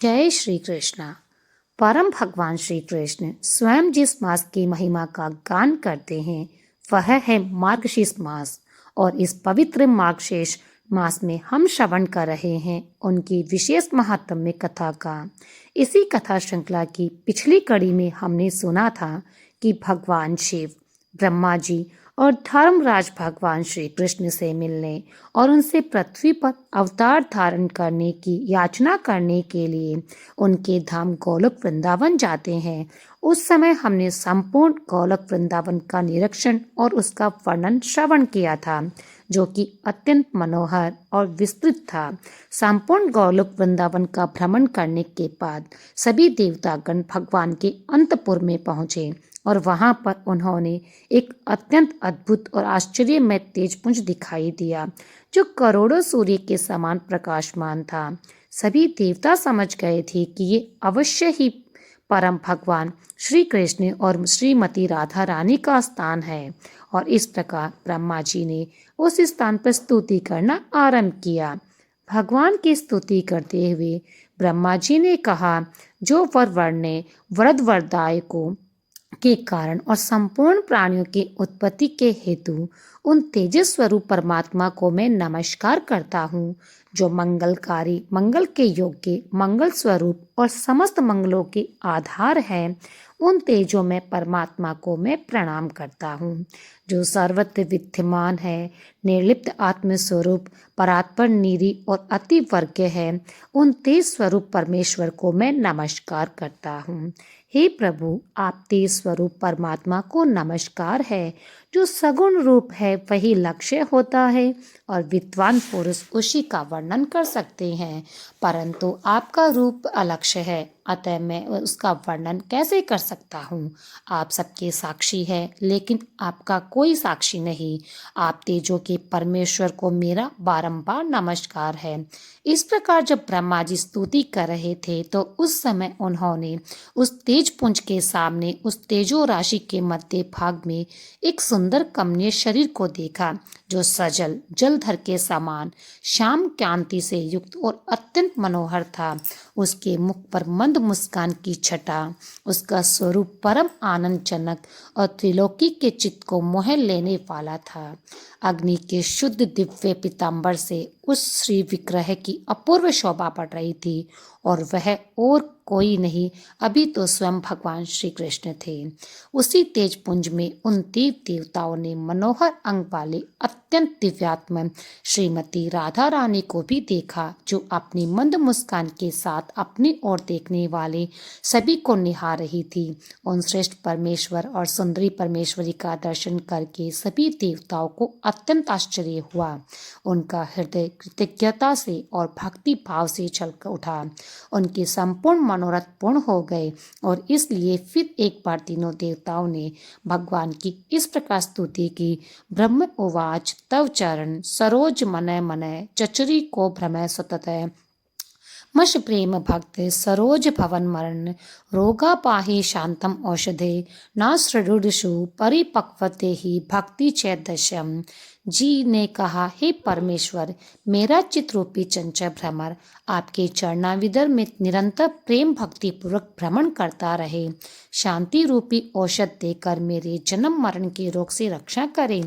जय श्री कृष्णा। परम भगवान श्री कृष्ण स्वयं जिस मास की महिमा का गान करते हैं वह है मार्गशीर्ष मास। और इस पवित्र मार्गशीर्ष मास में हम श्रवण कर रहे हैं उनकी विशेष महात्म्य कथा का। इसी कथा श्रृंखला की पिछली कड़ी में हमने सुना था कि भगवान शिव ब्रह्मा जी और धर्मराज भगवान श्री कृष्ण से मिलने और उनसे पृथ्वी पर अवतार धारण करने की याचना करने के लिए उनके धाम गोलोक वृंदावन जाते हैं। उस समय हमने संपूर्ण गोलोक वृंदावन का निरीक्षण और उसका वर्णन श्रवण किया था, जो कि अत्यंत मनोहर और विस्तृत था। संपूर्ण गोलोक वृंदावन का भ्रमण करने के बाद सभी देवतागण भगवान के अंतपुर में पहुंचे और वहां पर उन्होंने एक अत्यंत अद्भुत और आश्चर्यमय तेजपुंज दिखाई दिया, जो करोड़ों सूर्य के समान प्रकाशमान था। सभी देवता समझ गए थे कि ये अवश्य ही परम भगवान श्री कृष्ण और श्रीमती राधा रानी का स्थान है। और इस प्रकार ब्रह्मा जी ने उस स्थान पर स्तुति करना आरंभ किया। भगवान की स्तुति करते हुए ब्रह्मा जी ने कहा, जो वर ने वरद वरदाय को के कारण और संपूर्ण प्राणियों की उत्पत्ति के हेतु उन तेजस स्वरूप परमात्मा को मैं नमस्कार करता हूँ, जो मंगलकारी मंगल के योग्य मंगल स्वरूप और समस्त मंगलों के आधार है। उन तेजों में परमात्मा को मैं प्रणाम करता हूँ, जो सर्वत्र विद्यमान है, निर्लिप्त आत्मस्वरूप परात्पर निरी और अति वर्ग्य है। उन तेज स्वरूप परमेश्वर को मैं नमस्कार करता हूँ। हे प्रभु, आप तेज स्वरूप परमात्मा को नमस्कार है। जो सगुण रूप है वही लक्ष्य होता है और विद्वान पुरुष उसी का वर्णन कर सकते हैं, परंतु आपका रूप अलक्ष्य है, अतः मैं उसका वर्णन कैसे कर सकता हूँ। आप सबके साक्षी हैं, लेकिन आपका कोई साक्षी नहीं। आप तेजों के परमेश्वर को मेरा बारंबार नमस्कार है। इस प्रकार जब ब्रह्मा जी स्तुति कर रहे थे तो उस समय उन्होंने उस तेज पुंज के सामने उस तेजो राशि के मध्य भाग में एक सुंदर कमनीय शरीर को देखा, जो सजल जलधर के समान श्याम कांति से युक्त और अत्यंत मनोहर था। उसके मुख पर मंद मुस्कान की छटा, उसका स्वरूप परम आनंदजनक और त्रिलोकी के चित्त को मोह लेने वाला था। अग्नि के शुद्ध दिव्य पीतांबर से उस श्री विग्रह की अपूर्व शोभा बढ़ रही थी और वह और कोई नहीं, अभी तो स्वयं भगवान श्री कृष्ण थे। उसी तेजपुंज में उन देव देवताओं ने मनोहर अंग वाले अत्यंत दिव्यात्म श्रीमती राधा रानी को भी देखा, जो अपनी मंद मुस्कान के साथ अपनी ओर देखने वाले सभी को निहार रही थी। उन श्रेष्ठ परमेश्वर और सुंदरी परमेश्वरी का दर्शन करके सभी देवताओं को अत्यंत आश्चर्य हुआ। उनका हृदय कृतज्ञता से और भक्ति भाव से छलक उठा। उनके संपूर्ण मनोरथ पूर्ण हो गए और इसलिए फिर एक बार तीनों देवताओं ने भगवान की इस प्रकार स्तुति की। ब्रह्म उवाच तव चरण सरोज मनय मनय चचरी को भ्रमय सततय मश प्रेम भक्त सरोज भवन मरण रोगा पाहि शांतम औषधे नासृडुषु परिपक्वते ही भक्ति चैदश्यम। जी ने कहा, हे परमेश्वर, मेरा चित्त रूपी चंचल भ्रमर आपके चरणाविदर में निरंतर प्रेम भक्ति पूर्वक भ्रमण करता रहे। शांति रूपी औषध देकर मेरे जन्म मरण के रोग से रक्षा करें।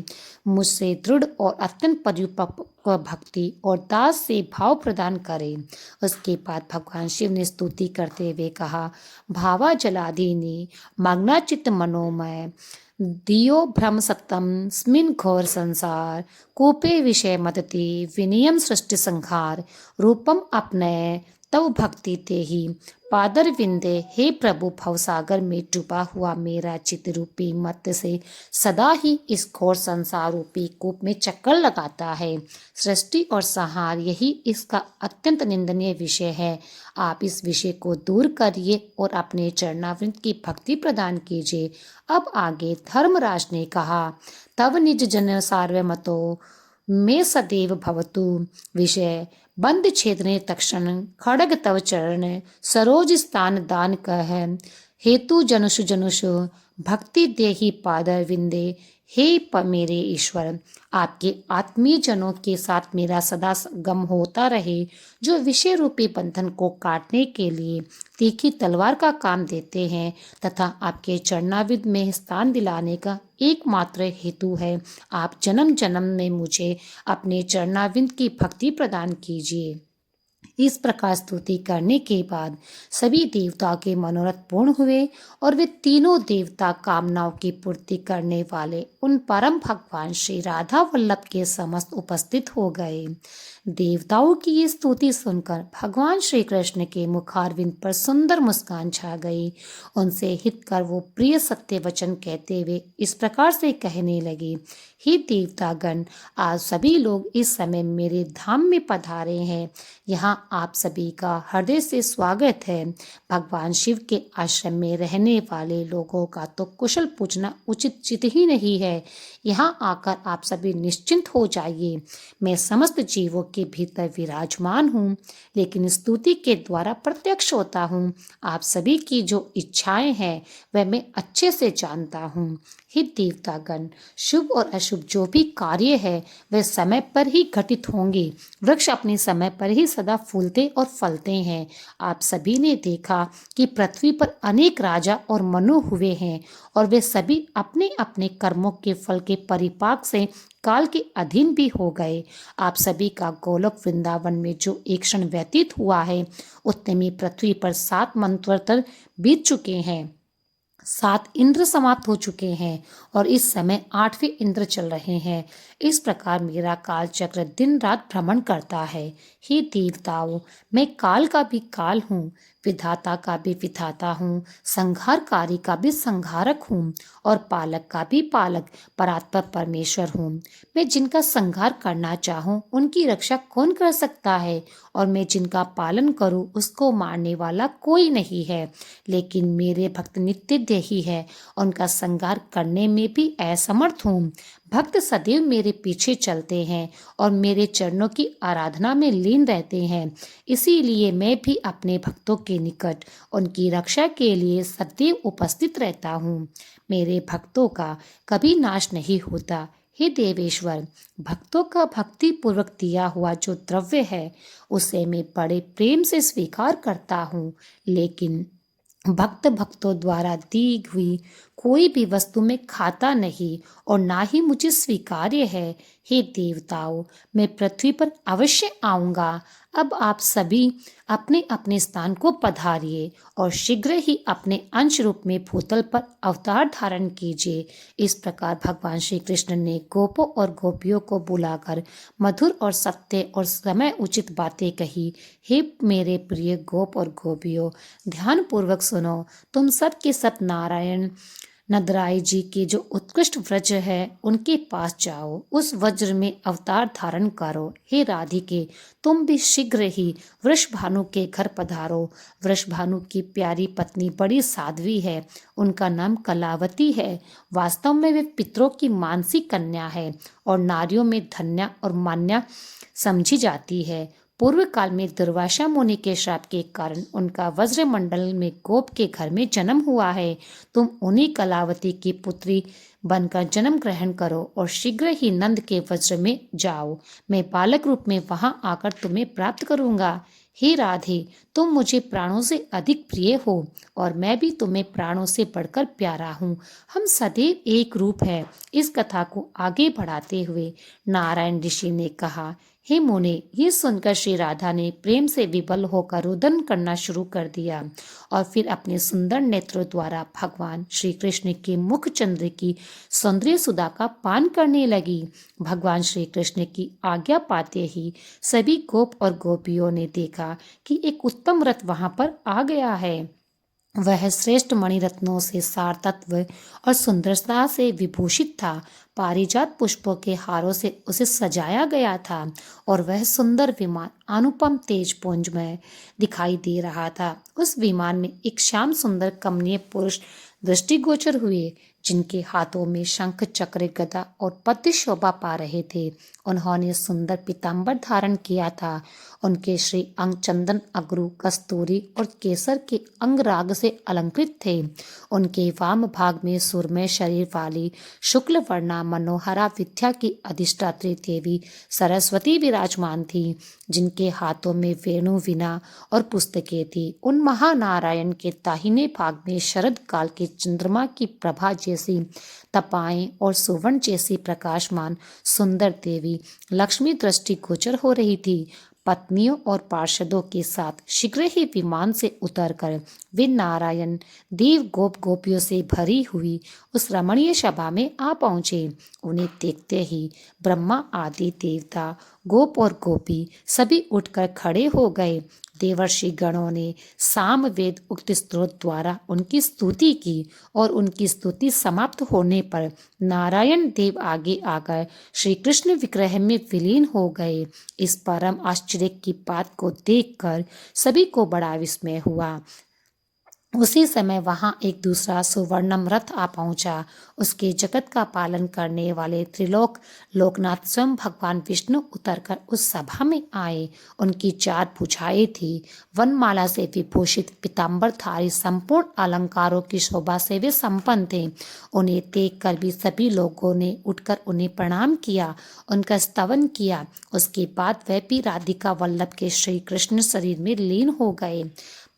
मुझसे दृढ़ और अत्यंत परिपक्व भक्ति और दास से भाव प्रदान करें। उसके बाद भगवान शिव ने स्तुति करते हुए कहा, भावा जलाधिनी मग्नाचित मनोमय दियो भ्रम सत्तम स्मिन घोर संसार कूपे विषय मदति विनियम सृष्टि संहार रूपम अपनय तव भक्ति ते ही पादर विंदे। हे प्रभु, भवसागर में डूबा हुआ मेरा चित्त रूपी मत से सदा ही इस घोर संसार रूपी कूप में चक्कर लगाता है। सृष्टि और संहार यही इसका अत्यंत निंदनीय विषय है। आप इस विषय को दूर करिए और अपने चरणावृंद की भक्ति प्रदान कीजिए। अब आगे धर्मराज ने कहा, तव निज जन सार्वमतो में सदैव भवतु विषय बंद छेदने तक्षण खड़ग तव चरण सरोज स्थान दान कह हेतु जनुषु जनुषु भक्ति देहि पादर विंदे। हे मेरे ईश्वर, आपके आत्मीय जनों के साथ मेरा सदा संगम होता रहे, जो विषय रूपी बंधन को काटने के लिए तीखी तलवार का काम देते हैं तथा आपके चरणाविद में स्थान दिलाने का एकमात्र हेतु है। आप जन्म जन्म में मुझे अपने चरणाविंद की भक्ति प्रदान कीजिए। इस प्रकार स्तुति करने के बाद सभी देवताओं के मनोरथ पूर्ण हुए और वे तीनों देवता कामनाओं की पूर्ति करने वाले उन परम भगवान श्री राधा वल्लभ के समस्त उपस्थित हो गए। देवताओं की ये स्तुति सुनकर भगवान श्री कृष्ण के मुखारविंद पर सुंदर मुस्कान छा गई। उनसे हित कर वो प्रिय सत्य वचन कहते हुए इस प्रकार से कहने लगे, हे देवतागण, आज सभी लोग इस समय मेरे धाम में पधारे हैं। यहाँ आप सभी का हृदय से स्वागत है। भगवान शिव के आश्रम में रहने वाले लोगों का तो कुशल पूछना उचित चित ही नहीं है। यहाँ आकर आप सभी निश्चिंत हो जाइए। मैं समस्त जीवों के भीतर विराजमान हूँ, लेकिन स्तुति के द्वारा प्रत्यक्ष होता हूँ। आप सभी की जो इच्छाएं हैं वह मैं अच्छे से जानता हूँ। हे देवतागण, शुभ और अशुभ जो भी कार्य है वह समय पर ही घटित होंगे। वृक्ष अपने समय पर ही सदा फूलते और फलते हैं। आप सभी ने देखा कि पृथ्वी पर अनेक राजा और मनु हुए हैं और वे सभी अपने अपने कर्मों के फल के परिपाक से काल के अधीन भी हो गए। आप सभी का गोलोक वृंदावन में जो एक क्षण व्यतीत हुआ है, उतने में पृथ्वी पर 7 मंत्वतर बीत चुके हैं। 7 इंद्र समाप्त हो चुके हैं और इस समय 8वें इंद्र चल रहे हैं। इस प्रकार मेरा काल चक्र दिन रात भ्रमण करता है। हे देवताओं, मैं काल का भी काल हूँ, विधाता का भी विधाता हूँ, संहारकारी का भी संहारक हूँ और पालक का भी पालक, परात्पर परमेश्वर हूँ। मैं जिनका संहार करना चाहूँ उनकी रक्षा कौन कर सकता है, और मैं जिनका पालन करूँ उसको मारने वाला कोई नहीं है। लेकिन मेरे भक्त नित्य देही है, उनका संहार करने में भी असमर्थ हूँ। भक्त सदैव मेरे पीछे चलते हैं और मेरे चरणों की आराधना में लीन रहते हैं। इसीलिए मैं भी अपने भक्तों के निकट उनकी रक्षा के लिए सदैव उपस्थित रहता हूँ। मेरे भक्तों का कभी नाश नहीं होता। हे देवेश्वर, भक्तों का भक्ति पूर्वक दिया हुआ जो द्रव्य है उसे मैं बड़े प्रेम से स्वीकार करता हूँ, लेकिन भक्तों द्वारा दी हुई कोई भी वस्तु मैं खाता नहीं और ना ही मुझे स्वीकार्य है। हे देवताओं, मैं पृथ्वी पर अवश्य आऊंगा। अब आप सभी अपने अपने स्थान को पधारिए और शीघ्र ही अपने अंश रूप में भूतल पर अवतार धारण कीजिए। इस प्रकार भगवान श्री कृष्ण ने गोपों और गोपियों को बुलाकर मधुर और सत्य और समय उचित बातें कही। हे मेरे प्रिय गोप और गोपियों, ध्यान पूर्वक सुनो। तुम सब के सब नारायण नंदराय जी के जो उत्कृष्ट व्रज है उनके पास जाओ, उस वज्र में अवतार धारण करो। हे राधिके, तुम भी शीघ्र ही वृषभानु के घर पधारो। वृषभानु की प्यारी पत्नी बड़ी साध्वी है, उनका नाम कलावती है। वास्तव में वे पितरों की मानसी कन्या है और नारियों में धन्या और मान्या समझी जाती है। पूर्व काल में दुर्वासा मुनि के श्राप के कारण उनका वज्रमंडल में गोप के घर में जन्म हुआ है। तुम उन्हीं कलावती की पुत्री बनकर जन्म ग्रहण करो और शीघ्र ही नंद के वज्र में जाओ। मैं बालक रूप में वहां आकर तुम्हें प्राप्त करूंगा। हे राधे, तुम मुझे प्राणों से अधिक प्रिय हो और मैं भी तुम्हें प्राणों से बढ़कर प्यारा हूँ। हम सदैव एक रूप है। इस कथा को आगे बढ़ाते हुए नारायण ऋषि ने कहा, हे मुने, ये सुनकर श्री राधा ने प्रेम से विबल होकर रुदन करना शुरू कर दिया और फिर अपने सुंदर नेत्रों द्वारा भगवान श्री कृष्ण के मुख चंद्र की सौंदर्य सुधा का पान करने लगी। भगवान श्री कृष्ण की आज्ञा पाते ही सभी गोप और गोपियों ने देखा कि एक उत्तम रथ वहां पर आ गया है। वह श्रेष्ठ मणिरत्नों से सार तत्व और सुंदरता से विभूषित था। पारिजात पुष्पों के हारों से उसे सजाया गया था और वह सुंदर विमान अनुपम तेजपुंज में दिखाई दे रहा था। उस विमान में एक श्याम सुंदर कमनीय पुरुष दृष्टिगोचर हुए, जिनके हाथों में शंख चक्र गदा और पद्म शोभा पा रहे थे। उन्होंने सुंदर पीताम्बर धारण किया था। उनके श्री अंग चंदन, अगरू, कस्तूरी और केसर के अंगराग से अलंकृत थे। उनके वाम भाग में सुरमय शरीर वाली शुक्ल वर्णा मनोहरा विद्या की अधिष्ठात्री देवी सरस्वती विराजमान थी, जिनके हाथों में वेणु वीणा और पुस्तकें थी। उन महानारायण के दाहिने भाग में शरद काल के चंद्रमा की प्रभा जैसी तपाएं और सुवर्ण जैसी प्रकाशमान सुंदर देवी लक्ष्मी दृष्टि गोचर हो रही थी। पत्नियों और पार्षदों के साथ शीघ्र ही विमान से उतरकर वे नारायण देव गोप गोपियों से भरी हुई उस रमणीय सभा में आ पहुंचे। उन्हें देखते ही ब्रह्मा आदि देवता, गोप और गोपी सभी उठकर खड़े हो गए। देवर्षि गणों ने सामवेद उक्त स्त्रोत द्वारा उनकी स्तुति की और उनकी स्तुति समाप्त होने पर नारायण देव आगे आकर श्री कृष्ण विग्रह में विलीन हो गए। इस परम आश्चर्य की बात को देखकर सभी को बड़ा विस्मय हुआ। उसी समय वहां एक दूसरा सुवर्णम रथ आ पहुंचा। उसके जगत का पालन करने वाले त्रिलोक लोकनाथ स्वयं भगवान विष्णु उतरकर उस सभा में आए। उनकी 4 भुजाएं थी। वनमाला से विभूषित पीताम्बरधारी संपूर्ण अलंकारों की शोभा से वे संपन्न थे। उन्हें देखकर भी सभी लोगों ने उठकर उन्हें प्रणाम किया, उनका स्तवन किया। उसके बाद वह भी राधिका वल्लभ के श्री कृष्ण शरीर में लीन हो गए।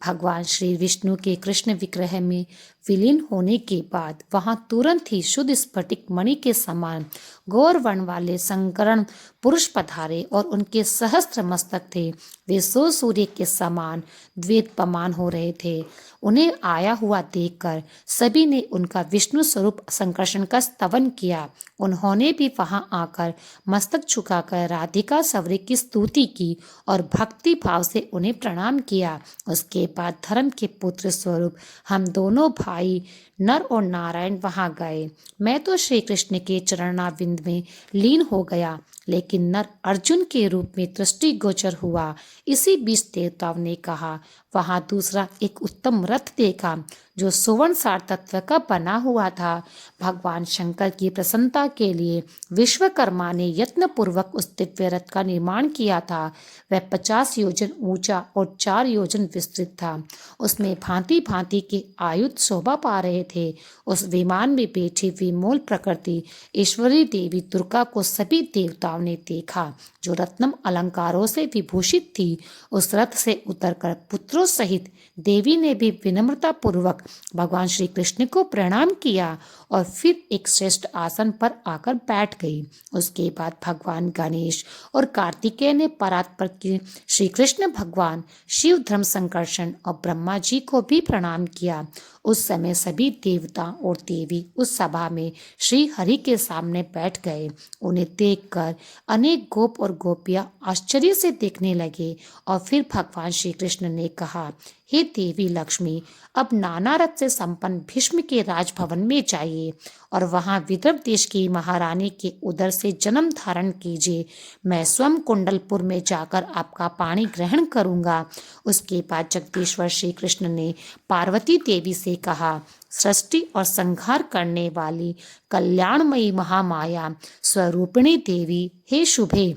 भगवान श्री विष्णु के कृष्ण विग्रह में विलीन होने के बाद वहां तुरंत ही शुद्ध स्फटिक मणि के समान गौर वर्ण वाले संकरण पुरुष पधारे और उनके सहस्त्र मस्तक थे। वे सौ सूर्य के समान द्वेतपमान हो रहे थे। उन्हें आया हुआ देखकर सभी ने उनका विष्णु स्वरूप संकर्षण का स्तवन किया। उन्होंने भी वहां आकर मस्तक झुकाकर राधिका सवरे की स्तुति की और भक्ति भाव से उन्हें प्रणाम किया। उसके बाद धर्म के पुत्र स्वरूप हम दोनों भाई नर और नारायण वहां गए। मैं तो श्री कृष्ण के चरणाविंद में लीन हो गया, लेकिन नर अर्जुन के रूप में दृष्टि गोचर हुआ। इसी बीच देवताओं ने कहा, वहां दूसरा एक उत्तम रथ देखा जो सुवर्ण सार तत्व का बना हुआ था। भगवान शंकर की प्रसन्नता के लिए विश्वकर्मा ने यत्न पूर्वक उस दिव्य रथ का निर्माण किया था। वह 50 योजन ऊंचा और 4 योजन विस्तृत था। उसमें भांति भांति के आयुध शोभा पा रहे थे। उस विमान में बैठी विमोल प्रकृति ईश्वरी देवी दुर्गा को सभी देवताओं ने देखा, जो रत्नम अलंकारों से विभूषित थी। उस रथ से उतरकर पुत्रों सहित देवी ने भी विनम्रता पूर्वक भगवान श्री कृष्ण को प्रणाम किया और फिर एक श्रेष्ठ आसन पर आकर बैठ गई। उसके बाद भगवान गणेश और कार्तिकेय ने परात्पर के श्री कृष्ण भगवान शिव धर्म संकर्षण और ब्रह्मा जी को भी प्रणाम किया। उस समय सभी देवता और देवी उस सभा में श्री हरि के सामने बैठ गए। उन्हें देखकर अनेक गोप और गोपियां आश्चर्य से देखने लगे और फिर भगवान श्री कृष्ण ने कहा, हे देवी लक्ष्मी, अब नाना रथ से संपन्न भीष्म के राजभवन में जाइए और वहां विदर्भ देश की महारानी के उदर से जन्म धारण कीजिए। मैं स्वयं कुंडलपुर में जाकर आपका पानी ग्रहण करूंगा। उसके बाद जगदीश्वर श्री कृष्ण ने पार्वती देवी से कहा, सृष्टि और संहार करने वाली कल्याणमयी महामाया स्वरूपिणी देवी, हे शुभे,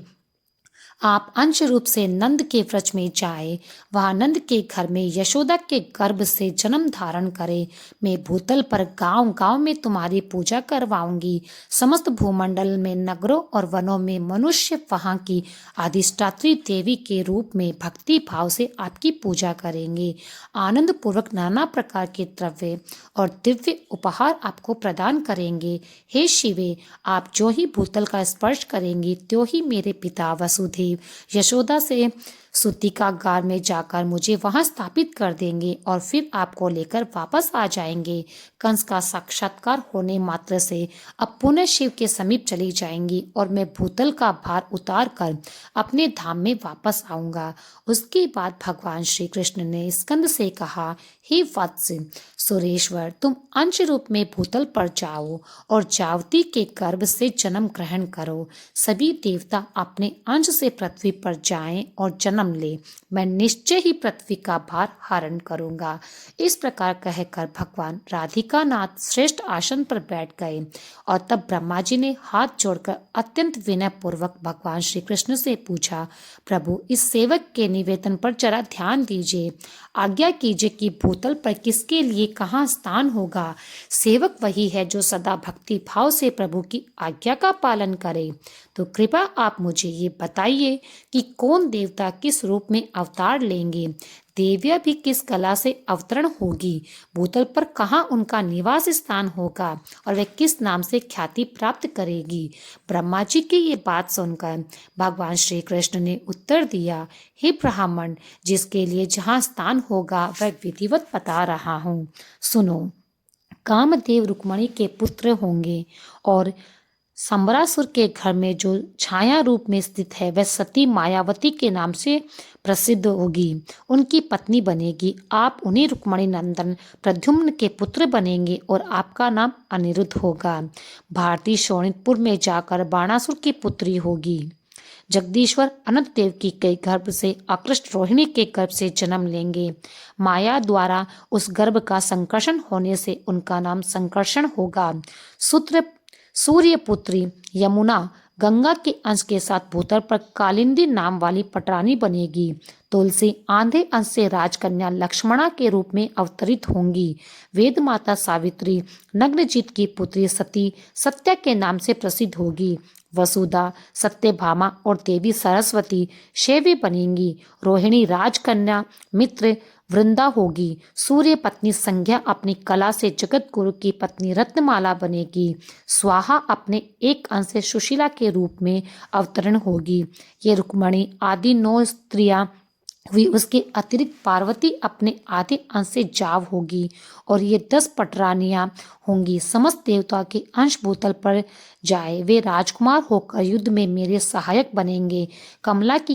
आप अंश रूप से नंद के व्रज में जाए, वहां नंद के घर में यशोदा के गर्भ से जन्म धारण करे। मैं भूतल पर गांव गांव में तुम्हारी पूजा करवाऊंगी। समस्त भूमंडल में नगरों और वनों में मनुष्य वहां की अधिष्ठात्री देवी के रूप में भक्ति भाव से आपकी पूजा करेंगे। आनंद पूर्वक नाना प्रकार के द्रव्य और दिव्य उपहार आपको प्रदान करेंगे। हे शिवे, आप जो ही भूतल का स्पर्श करेंगी, त्यों ही मेरे पिता वसुदेव यशोदा से सूतिका गार में जाकर मुझे वहां स्थापित कर देंगे और फिर आपको लेकर वापस आ जाएंगे। कंस का साक्षात्कार होने मात्र से अब पुनः शिव के समीप चली जाएंगी और मैं भूतल का भार उतार कर अपने धाम में वापस आऊंगा। उसके बाद भगवान श्री कृष्ण ने स्कंद से कहा, हे वत्स सुरेश्वर, तुम अंश रूप में भूतल पर जाओ और जावती के गर्भ से जन्म ग्रहण करो। सभी देवता अपने अंश से पृथ्वी पर जाएं और जन्म ले। मैं निश्चय ही पृथ्वी का भार हरण करूंगा। इस प्रकार कहकर भगवान राधिका नाथ श्रेष्ठ आसन पर बैठ गए और तब ब्रह्मा जी ने हाथ जोड़कर अत्यंत विनय पूर्वक भगवान श्री कृष्ण से पूछा, प्रभु, इस सेवक के निवेदन पर जरा ध्यान दीजिए। आज्ञा कीजिए कि भूतल पर किसके लिए कहाँ स्थान होगा। सेवक वही है जो सदा भक्ति भाव से प्रभु की आज्ञा का पालन करे। तो कृपया आप मुझे ये बताइए कि कौन देवता किस रूप में अवतार लेंगे, देविया भी किस कला से अवतरण होगी, भूतल पर कहाँ उनका निवास स्थान होगा और वह किस नाम से ख्याति प्राप्त करेगी। ब्रह्मा जी की ये बात सुनकर भगवान श्री कृष्ण ने उत्तर दिया, हे ब्राह्मण, जिसके लिए जहाँ स्थान होगा वह विधिवत बता रहा हूँ। सुनो, कामदेव रुक्मणी के पुत्र होंगे और सम्बरासुर के घर में जो छाया रूप में स्थित है वह सती मायावती के नाम से प्रसिद्ध होगी, उनकी पत्नी बनेगी। आप उन्हीं रुक्मणी नंदन प्रद्युम्न के पुत्र बनेंगे और आपका नाम अनिरुद्ध होगा। भारती शोणितपुर में जाकर बाणासुर की पुत्री होगी। जगदीश्वर अनंत देव की के गर्भ से आकृष्ट रोहिणी के गर्भ से जन्म लेंगे। माया द्वारा उस गर्भ का संकर्षण होने से उनका नाम संकर्षण होगा। सूर्य पुत्री यमुना गंगा के अंश के साथ भूतल पर कालिंदी नाम वाली पटरानी बनेगी। तुलसी आंधे अंश से राजकन्या लक्ष्मणा के रूप में अवतरित होंगी। वेद माता सावित्री नग्नजीत की पुत्री सती सत्या के नाम से प्रसिद्ध होगी। वसुधा सत्यभामा और देवी सरस्वती शैवी बनेंगी। रोहिणी राजकन्या मित्र वृंदा होगी। सूर्य पत्नी संज्ञा अपनी कला से जगत गुरु की पत्नी रत्नमाला बनेगी। स्वाहा अपने एक अंश से सुशीला के रूप में अवतरण होगी। ये रुक्मणी आदि 9 स्त्रियां हुई। उसके अतिरिक्त पार्वती अपने आधे अंश से जाव होगी और ये 10 पटरानियां होंगी। समस्त देवता के अंश भूतल पर जाए, वे राजकुमार होकर युद्ध में मेरे सहायक बनेंगे। कमला की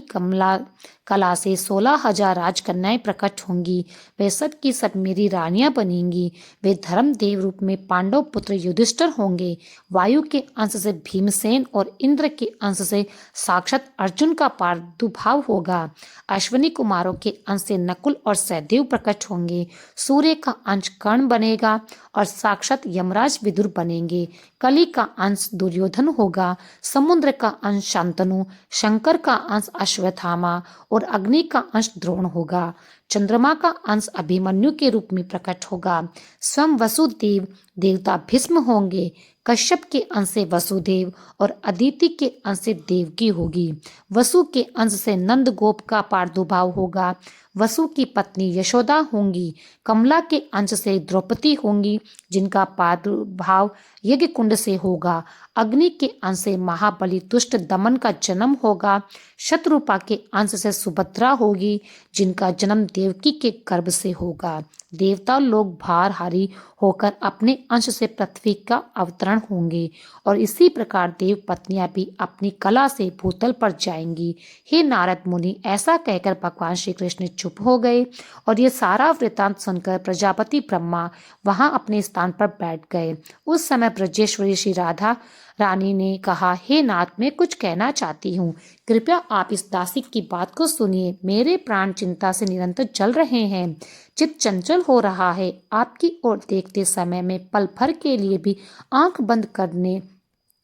कला से 16,000 राजकन्याएं प्रकट होंगी। वे सब की सब मेरी रानियां बनेंगी। वे धर्मदेव रूप में पांडव पुत्र युधिष्ठिर होंगे। वायु के अंश से भीमसेन और इंद्र के अंश से साक्षात अर्जुन का प्रादुर्भाव होगा। अश्विनी कुमारों के अंश से नकुल और सहदेव प्रकट होंगे। सूर्य का अंश कर्ण बनेगा और साक्षात यमराज विदुर बनेंगे। कली का अंश दुर्योधन होगा। समुद्र का अंश शांतनु, शंकर का अंश अश्वत्थामा और अग्नि का अंश द्रोण होगा। चंद्रमा का अंश अभिमन्यु के रूप में प्रकट होगा। स्वयं वसुदेव देवता भीष्म होंगे। कश्यप के अंश से वसुदेव और अदिति के अंश से देवकी होगी। वसु के अंश से नंद गोप का प्रादुर्भाव होगा। वसु की पत्नी यशोदा होंगी। कमला के अंश से द्रौपदी होंगी, जिनका प्रादुर्भाव यज्ञ कुंड से होगा। अग्नि के अंश से महाबली दुष्ट दमन का जन्म होगा। शत्रुपा के अंश से सुभद्रा होगी, जिनका जन्म देवकी के गर्भ से होगा। देवता लोग भारहारी होकर अपने अंश से पृथ्वी का अवतरण होंगे और इसी प्रकार देव पत्नियां भी अपनी कला से भूतल पर जाएंगी। हे नारद मुनि, ऐसा कहकर भगवान श्री कृष्ण चुप हो गए और ये सारा वृतांत सुनकर प्रजापति ब्रह्मा वहां अपने स्थान पर बैठ गए। उस समय ब्रजेश्वरी श्री राधा रानी ने कहा, हे नाथ, मैं कुछ कहना चाहती हूँ, कृपया आप इस दासी की बात को सुनिए। मेरे प्राण चिंता से निरंतर जल रहे हैं, चित्त चंचल हो रहा है। आपकी ओर देखते समय मैं पल भर के लिए भी आंख बंद करने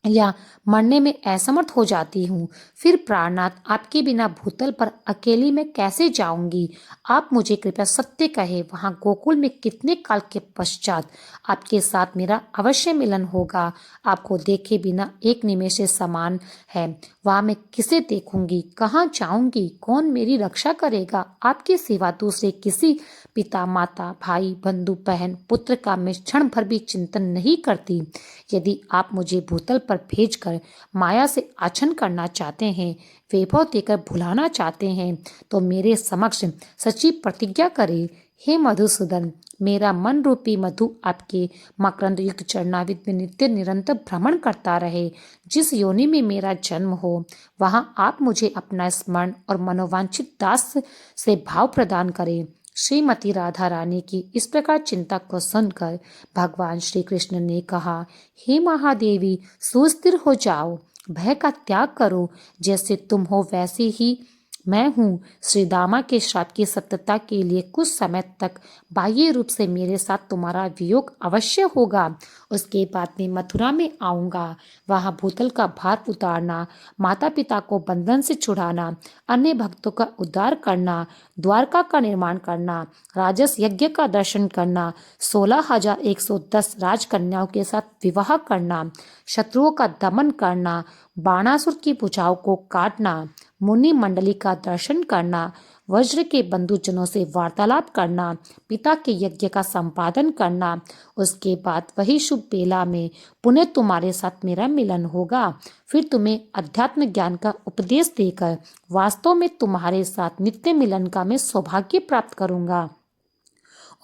या मरने में असमर्थ हो जाती हूँ। फिर प्राणनाथ, आपके बिना भूतल पर अकेली मैं कैसे जाऊंगी? आप मुझे कृपया सत्य कहे, वहाँ गोकुल में कितने काल के पश्चात आपके साथ मेरा अवश्य मिलन होगा? आपको देखे बिना एक निमेष से समान है। वहाँ मैं किसे देखूंगी, कहाँ जाऊंगी, कौन मेरी रक्षा करेगा? आपके सिवा दूसरे किसी पिता माता भाई बंधु बहन पुत्र का मैं क्षण भर भी चिंतन नहीं करती। यदि आप मुझे भूतल पर भेजकर माया से आच्छन्न करना चाहते हैं, वैभव देकर भुलाना चाहते हैं, तो मेरे समक्ष सच्ची प्रतिज्ञा करें। हे मधुसूदन, मेरा मन रूपी मधु आपके मकरंद युक्त चरणाविद में नित्य निरंतर भ्रमण करता रहे। जिस योनि में मेरा जन्म हो, वहाँ आप मुझे अपना स्मरण और मनोवांछित दास से भाव प्रदान करें। श्रीमती राधा रानी की इस प्रकार चिंता को सुनकर भगवान श्री कृष्ण ने कहा, हे महादेवी, सुस्थिर हो जाओ, भय का त्याग करो। जैसे तुम हो वैसे ही मैं हूँ। श्री दामा के श्राप की सत्यता के लिए कुछ समय तक बाह्य रूप से मेरे साथ तुम्हारा वियोग अवश्य होगा। उसके बाद मैं मथुरा में आऊँगा। वहाँ भूतल का भार उतारना, माता पिता को बंधन से छुड़ाना, अन्य भक्तों का उद्धार करना, द्वारका का निर्माण करना, राजस यज्ञ का दर्शन करना, 16,110 राजकन्याओं के साथ विवाह करना, शत्रुओं का दमन करना, बाणासुर की भुजाओं को काटना, मुनि मंडली का दर्शन करना, वज्र के बंधुजनों से वार्तालाप करना, पिता के यज्ञ का संपादन करना। उसके बाद वही शुभ बेला में पुनः तुम्हारे साथ मेरा मिलन होगा। फिर तुम्हें अध्यात्म ज्ञान का उपदेश देकर वास्तव में तुम्हारे साथ नित्य मिलन का मैं सौभाग्य प्राप्त करूंगा।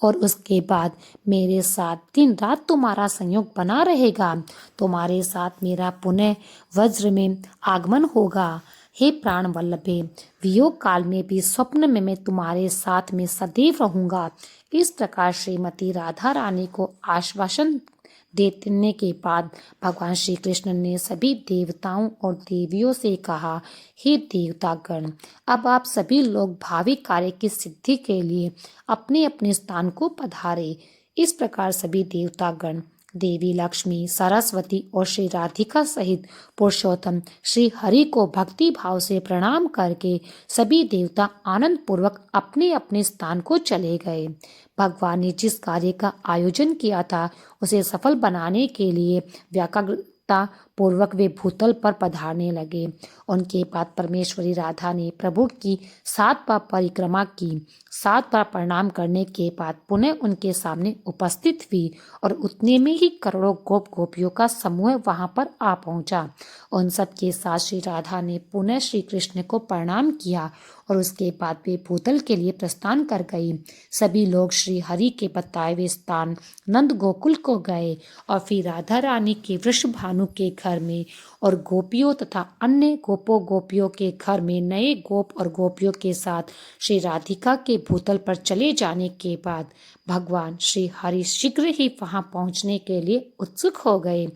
और उसके बाद मेरे साथ दिन रात तुम्हारा संयोग बना रहेगा। तुम्हारे साथ मेरा पुनः वज्र में आगमन होगा। हे प्राण वल्लभे, वियोग काल में भी स्वप्न में मैं तुम्हारे साथ में सदैव रहूंगा। इस प्रकार श्रीमती राधा रानी को आश्वासन देने के बाद भगवान श्री कृष्ण ने सभी देवताओं और देवियों से कहा, हे देवतागण, अब आप सभी लोग भावी कार्य की सिद्धि के लिए अपने अपने स्थान को पधारे। इस प्रकार सभी देवतागण देवी लक्ष्मी, सरस्वती और श्री राधिका सहित पुरुषोत्तम श्री हरि को भक्ति भाव से प्रणाम करके सभी देवता आनंद पूर्वक अपने अपने स्थान को चले गए। भगवान ने जिस कार्य का आयोजन किया था उसे सफल बनाने के लिए व्याकुलता पूर्वक वे भूतल पर पधारने लगे। उनके बाद परमेश्वरी राधा ने प्रभु की 7 बार परिक्रमा की। 7 बार प्रणाम करने के बाद पुनः उनके सामने उपस्थित हुई और उतने में ही करोड़ों गोप गोपियों का समूह वहां पर आ पहुंचा। उन सब के साथ श्री राधा ने पुनः श्री कृष्ण को प्रणाम किया और उसके बाद वे भूतल के लिए प्रस्थान कर गई। सभी लोग श्री हरि के बताए हुए स्थान नंद गोकुल को गए और फिर राधा रानी के वृषभानु के घर में और गोपियों तथा अन्य गोपियों के घर में नए गोप और गोपियों के साथ श्री राधिका के भूतल पर चले जाने के बाद भगवान श्री हरि शीघ्र ही वहां पहुंचने के लिए उत्सुक हो गए।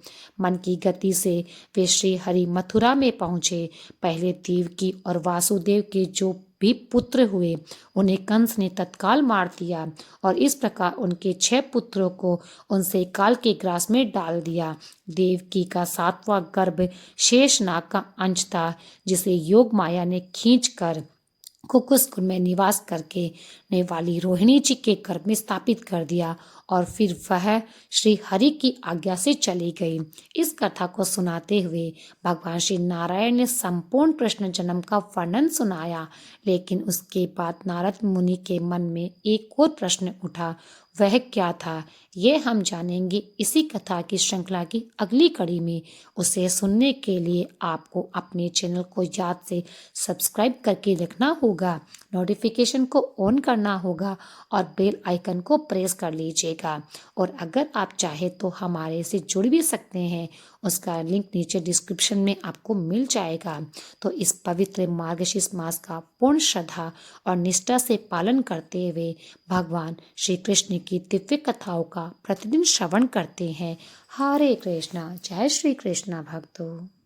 मन की गति से वे श्री हरि मथुरा में पहुंचे। पहले देवकी और वासुदेव के जो भी पुत्र हुए उन्हें कंस ने तत्काल मार दिया और इस प्रकार उनके 6 पुत्रों को उनसे काल के ग्रास में डाल दिया। देवकी का 7वां गर्भ शेषनाग का अंश था, जिसे योग माया ने खींचकर कुकुसकुंड में निवास करके ने वाली रोहिणी जी के गर्भ में स्थापित कर दिया और फिर वह श्री हरि की आज्ञा से चली गई। इस कथा को सुनाते हुए भगवान श्री नारायण ने संपूर्ण कृष्ण जन्म का वर्णन सुनाया, लेकिन उसके बाद नारद मुनि के मन में एक और प्रश्न उठा। वह क्या था, ये हम जानेंगे इसी कथा की श्रृंखला की अगली कड़ी में। उसे सुनने के लिए आपको अपने चैनल को याद से सब्सक्राइब करके रखना होगा, नोटिफिकेशन को ऑन करना होगा और बेल आइकन को प्रेस कर लीजिएगा। और अगर आप चाहे तो हमारे से जुड़ भी सकते हैं, उसका लिंक नीचे डिस्क्रिप्शन में आपको मिल जाएगा। तो इस पवित्र मार्गशीर्ष मास का पूर्ण श्रद्धा और निष्ठा से पालन करते हुए भगवान श्री कृष्ण की दिव्य कथाओं का प्रतिदिन श्रवण करते हैं। हरे कृष्णा। जय श्री कृष्णा भक्तों।